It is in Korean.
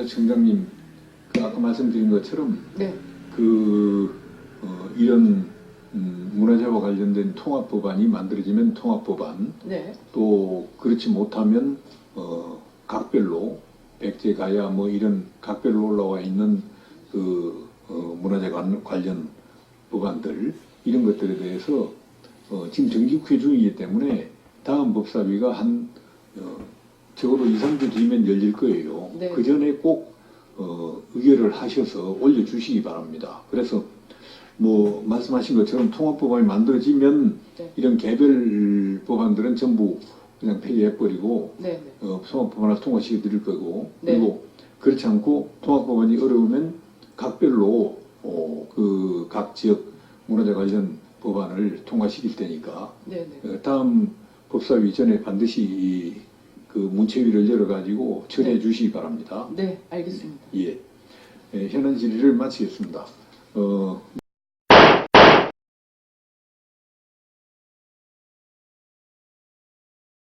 청장님, 그 아까 말씀드린 것처럼 네. 이런 문화재와 관련된 통합법안이 만들어지면 통합법안, 네. 또 그렇지 못하면 각별로 백제, 가야 뭐 이런 각별로 올라와 있는 문화재 관련 법안들 이런 것들에 대해서 지금 정기국회 중이기 때문에 다음 법사위가 적어도 2, 3주 뒤면 열릴 거예요. 네. 그 전에 꼭 의결을 하셔서 올려주시기 바랍니다. 그래서 뭐 말씀하신 것처럼 통합법안이 만들어지면 네. 이런 개별 법안들은 전부 그냥 폐기해버리고 네. 통합법안을 통과시켜 드릴 거고, 네. 그리고 그렇지 않고 통합법안이 어려우면 각별로 각 지역 문화재 관련 법안을 통과시킬 테니까 네. 다음 법사위 전에 반드시 그 문체위를 열어가지고 처리해 네. 주시기 바랍니다. 네, 알겠습니다. 예. 현안 질의를 마치겠습니다.